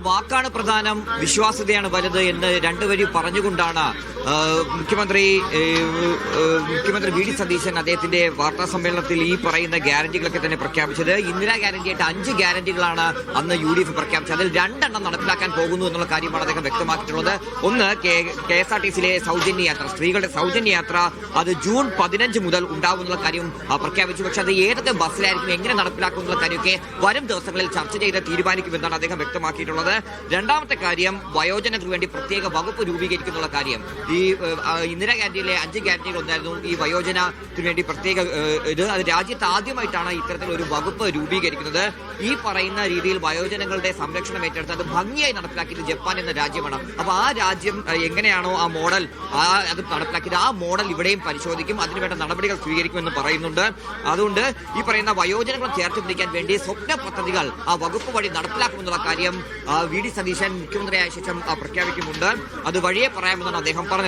വാക്കാണ് പ്രധാനം, വിശ്വാസ്യതയാണ് വലുത് എന്ന് രണ്ടുപേരും പറഞ്ഞുകൊണ്ടാണ് മുഖ്യമന്ത്രി വി ഡി സതീശൻ അദ്ദേഹത്തിന്റെ വാർത്താ സമ്മേളനത്തിൽ ഈ പറയുന്ന ഗ്യാരണ്ടികളൊക്കെ തന്നെ പ്രഖ്യാപിച്ചത്. ഇന്ദിരാ ഗ്യാരണ്ടിയായിട്ട് 5 ഗ്യാരണ്ടികളാണ് അന്ന് UDF പ്രഖ്യാപിച്ചത്. അതിൽ 2 എണ്ണം നടപ്പിലാക്കാൻ പോകുന്നു എന്നുള്ള കാര്യമാണ് അദ്ദേഹം വ്യക്തമാക്കിയിട്ടുള്ളത്. ഒന്ന്, KSRTCയിലെ സൗജന്യ യാത്ര, സ്ത്രീകളുടെ സൗജന്യ യാത്ര, അത് ജൂൺ 15 മുതൽ ഉണ്ടാവുന്നുള്ള കാര്യം പ്രഖ്യാപിച്ചു. പക്ഷെ അത് ഏതൊക്കെ ബസ്സിലായിരിക്കും, എങ്ങനെ നടപ്പിലാക്കും എന്നുള്ള കാര്യമൊക്കെ വരും ദിവസങ്ങളിൽ ചർച്ച ചെയ്ത് തീരുമാനിക്കുമെന്നാണ് അദ്ദേഹം വ്യക്തമാക്കിയിട്ടുള്ളത്. രണ്ടാമത്തെ കാര്യം, വയോജനങ്ങൾക്ക് വേണ്ടി പ്രത്യേക വകുപ്പ് രൂപീകരിക്കുന്നുള്ള കാര്യം. ഈ ഇന്ദിരാ ഗ്യാരണ്ടിയിലെ 5 ഗ്യാരണ്ടികൾ ഒന്നായിരുന്നു ഈ വയോജനത്തിന് വേണ്ടി പ്രത്യേക അത് രാജ്യത്ത് ആദ്യമായിട്ടാണ് ഇത്തരത്തിലൊരു വകുപ്പ് രൂപീകരിക്കുന്നത്. ഈ പറയുന്ന രീതിയിൽ വയോജനങ്ങളുടെ സംരക്ഷണം ഏറ്റെടുത്ത് അത് ഭംഗിയായി നടപ്പിലാക്കിയത് ജപ്പാൻ എന്ന രാജ്യമാണ്. അപ്പൊ ആ രാജ്യം എങ്ങനെയാണോ ആ മോഡൽ അത് നടപ്പിലാക്കിയത്, ആ മോഡൽ ഇവിടെയും പരിശോധിക്കും, അതിനുവേണ്ട നടപടികൾ സ്വീകരിക്കുമെന്ന് പറയുന്നുണ്ട്. അതുകൊണ്ട് ഈ പറയുന്ന വയോജനങ്ങളെ ചേർത്ത് പിടിക്കാൻ വേണ്ടി സ്വപ്ന പദ്ധതികൾ ആ വകുപ്പ് വഴി നടപ്പിലാക്കുമെന്നുള്ള കാര്യം വി ഡി സതീശൻ മുഖ്യമന്ത്രിയായ ശേഷം പ്രഖ്യാപിക്കുന്നുണ്ട്. അത് വഴിയെ പറയാമെന്നാണ് അദ്ദേഹം പറഞ്ഞത്.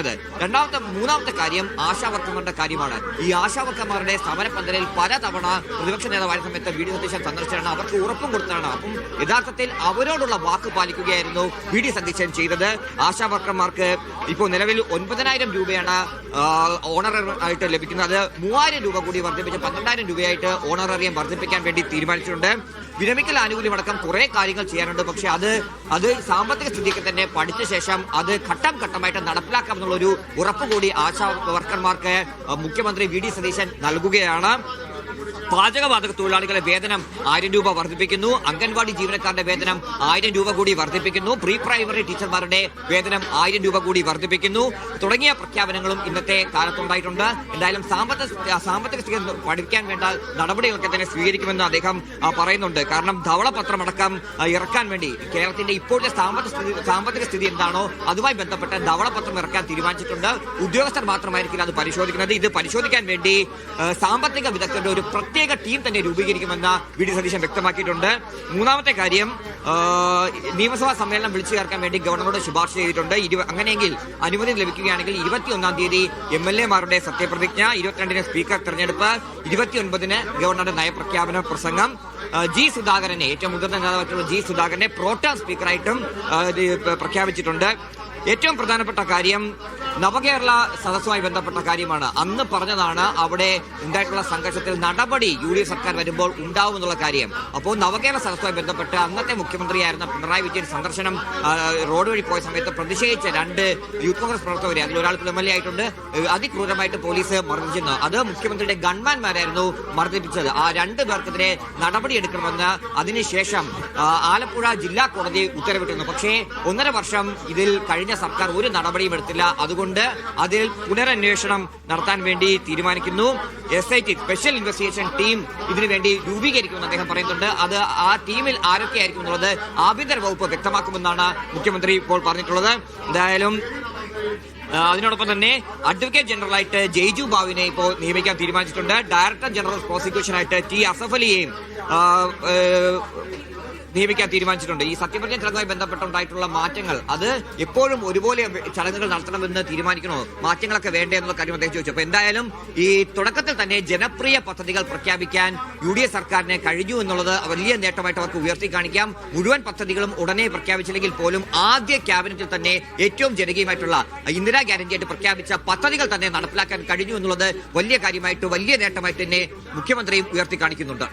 മൂന്നാമത്തെ കാര്യം ആശാവർക്കർമാരുടെ കാര്യമാണ്. ഈ ആശാവർക്കർമാരുടെ സമരപന്തലിൽ പലതവണ പ്രതിപക്ഷ നേതാവായ സമയത്ത് വി ഡി സതീശൻ സന്ദർശിച്ചാണ്, അവർക്ക് ഉറപ്പും കൊടുത്താണ്. അപ്പം യഥാർത്ഥത്തിൽ അവരോടുള്ള വാക്ക് പാലിക്കുകയായിരുന്നു വി ഡി സതീശൻ ചെയ്തത്. ആശാവർക്കർമാർക്ക് ഇപ്പോൾ നിലവിൽ 9,000 രൂപയാണ് ഓണറേറിയം ആയിട്ട് ലഭിക്കുന്നത്. 3,000 രൂപ കൂടി വർദ്ധിപ്പിച്ച് 12,000 രൂപയായിട്ട് ഓണറേറിയം വർദ്ധിപ്പിക്കാൻ വേണ്ടി തീരുമാനിച്ചിട്ടുണ്ട്. വിരമിക്കൽ ആനുകൂല്യമടക്കം കുറെ കാര്യങ്ങൾ ചെയ്യാനുണ്ട്. പക്ഷെ അത് സാമ്പത്തിക സ്ഥിതിക്ക് തന്നെ പഠിച്ച ശേഷം അത് ഘട്ടം ഘട്ടമായിട്ട് നടപ്പിലാക്കാമെന്നുള്ളൊരു ഉറപ്പ് കൂടി ആശാ വർക്കർമാർക്ക് മുഖ്യമന്ത്രി വി ഡി സതീശൻ നൽകുകയാണ്. പാചകവാതക തൊഴിലാളികളുടെ വേതനം 1000 രൂപ വർദ്ധിപ്പിക്കുന്നു. അംഗൻവാടി ജീവനക്കാരുടെ വേതനം 1000 രൂപ കൂടി വർദ്ധിപ്പിക്കുന്നു. പ്രീ പ്രൈമറി ടീച്ചർമാരുടെ വേതനം 1000 രൂപ കൂടി വർദ്ധിപ്പിക്കുന്നു. തുടങ്ങിയ പ്രഖ്യാപനങ്ങളും ഇന്നത്തെ കാലത്തുണ്ടായിട്ടുണ്ട്. എന്തായാലും സാമ്പത്തിക സ്ഥിതി പഠിക്കാൻ വേണ്ട നടപടികളൊക്കെ തന്നെ സ്വീകരിക്കുമെന്ന് അദ്ദേഹം പറയുന്നുണ്ട്. കാരണം ധവളപത്രമടക്കം ഇറക്കാൻ വേണ്ടി കേരളത്തിന്റെ ഇപ്പോഴത്തെ സാമ്പത്തിക സ്ഥിതി എന്താണോ അതുമായി ബന്ധപ്പെട്ട് ധവളപത്രം ഇറക്കാൻ തീരുമാനിച്ചിട്ടുണ്ട്. ഉദ്യോഗസ്ഥർ മാത്രമായിരിക്കില്ല അത് പരിശോധിക്കുന്നത്. ഇത് പരിശോധിക്കാൻ വേണ്ടി സാമ്പത്തിക വിദഗ്ധരുടെ ഒരു പ്രത്യേക ടീം തന്നെ രൂപീകരിക്കുമെന്ന് വി ഡി സതീശൻ വ്യക്തമാക്കിയിട്ടുണ്ട്. മൂന്നാമത്തെ കാര്യം, നിയമസഭാ സമ്മേളനം വിളിച്ചു ചേർക്കാൻ വേണ്ടി ഗവർണറോട് ശുപാർശ ചെയ്തിട്ടുണ്ട്. അങ്ങനെയെങ്കിൽ അനുമതി ലഭിക്കുകയാണെങ്കിൽ 21-ാം തീയതി MLA-മാരുടെ സത്യപ്രതിജ്ഞ, 22-ന് സ്പീക്കർ തെരഞ്ഞെടുപ്പ്, 29-ന് ഗവർണറുടെ നയപ്രഖ്യാപന പ്രസംഗം, ജി സുധാകരനെ, ഏറ്റവും മുതിർന്ന നേതാവായിട്ടുള്ള ജി സുധാകരനെ പ്രോട്ടം സ്പീക്കറായിട്ടും പ്രഖ്യാപിച്ചിട്ടുണ്ട്. ഏറ്റവും പ്രധാനപ്പെട്ട കാര്യം നവകേരള സദസ്സുമായി ബന്ധപ്പെട്ട കാര്യമാണ്. അന്ന് പറഞ്ഞതാണ് അവിടെ ഉണ്ടായിട്ടുള്ള സംഘർഷത്തിൽ നടപടി UDF സർക്കാർ വരുമ്പോൾ ഉണ്ടാവുമെന്നുള്ള കാര്യം. അപ്പോൾ നവകേരള സദസ്സുമായി ബന്ധപ്പെട്ട് അന്നത്തെ മുഖ്യമന്ത്രിയായിരുന്ന പിണറായി വിജയൻ സന്ദർശനം റോഡ് വഴി പോയ സമയത്ത് പ്രതിഷേധിച്ച 2 യൂത്ത് കോൺഗ്രസ് പ്രവർത്തകരെ, അതിലൊരാൾ MLA ആയിട്ടുണ്ട്, അതിക്രൂരമായിട്ട് പോലീസ് മർദ്ദിച്ചിരുന്നു. അത് മുഖ്യമന്ത്രിയുടെ ഗൺമാൻമാരായിരുന്നു മർദ്ദിപ്പിച്ചത്. ആ 2 പേർക്കെതിരെ നടപടിയെടുക്കണമെന്ന് അതിനുശേഷം ആലപ്പുഴ ജില്ലാ കോടതി ഉത്തരവിട്ടിരുന്നു. പക്ഷേ 1.5 വർഷം ഇതിൽ കഴിഞ്ഞ സർക്കാർ ഒരു നടപടിയും എടുത്തില്ല. അതുകൊണ്ട് അതിൽ പുനരന്വേഷണം നടത്താൻ വേണ്ടി തീരുമാനിക്കുന്നു. SIT സ്പെഷ്യൽ ഇൻവെസ്റ്റിഗേഷൻ ടീം ഇതിനു വേണ്ടി രൂപീകരിക്കുമെന്ന് അദ്ദേഹം പറയുന്നുണ്ട്. അത് ആ ടീമിൽ ആരൊക്കെയായിരിക്കും എന്നുള്ളത് ആഭ്യന്തര വകുപ്പ് വ്യക്തമാക്കുമെന്നാണ് മുഖ്യമന്ത്രി ഇപ്പോൾ പറഞ്ഞിട്ടുള്ളത്. എന്തായാലും അതിനോടൊപ്പം തന്നെ അഡ്വക്കേറ്റ് ജനറലായിട്ട് ജയ്ജു ബാവിനെ ഇപ്പോൾ നിയമിക്കാൻ തീരുമാനിച്ചിട്ടുണ്ട്. ഡയറക്ടർ ജനറൽ പ്രോസിക്യൂഷനായിട്ട് T അസഫ് അലിയെയും നിയമിക്കാൻ തീരുമാനിച്ചിട്ടുണ്ട്. ഈ സത്യപ്രതിജ്ഞ ചടങ്ങുമായി ബന്ധപ്പെട്ടുണ്ടായിട്ടുള്ള മാറ്റങ്ങൾ അത് എപ്പോഴും ഒരുപോലെ ചടങ്ങുകൾ നടത്തണമെന്ന് തീരുമാനിക്കണോ, മാറ്റങ്ങളൊക്കെ വേണ്ടേ എന്നുള്ള കാര്യം അദ്ദേഹം ചോദിച്ചു. അപ്പൊ എന്തായാലും ഈ തുടക്കത്തിൽ തന്നെ ജനപ്രിയ പദ്ധതികൾ പ്രഖ്യാപിക്കാൻ UDF സർക്കാരിന് കഴിഞ്ഞു എന്നുള്ളത് വലിയ നേട്ടമായിട്ട് അവർക്ക് ഉയർത്തി കാണിക്കാം. മുഴുവൻ പദ്ധതികളും ഉടനെ പ്രഖ്യാപിച്ചില്ലെങ്കിൽ പോലും ആദ്യ ക്യാബിനറ്റിൽ തന്നെ ഏറ്റവും ജനകീയമായിട്ടുള്ള ഇന്ദിരാ ഗ്യാരണ്ടിയായിട്ട് പ്രഖ്യാപിച്ച പദ്ധതികൾ തന്നെ നടപ്പിലാക്കാൻ കഴിഞ്ഞു എന്നുള്ളത് വലിയ കാര്യമായിട്ട്, വലിയ നേട്ടമായിട്ട് തന്നെ മുഖ്യമന്ത്രിയും ഉയർത്തി കാണിക്കുന്നുണ്ട്.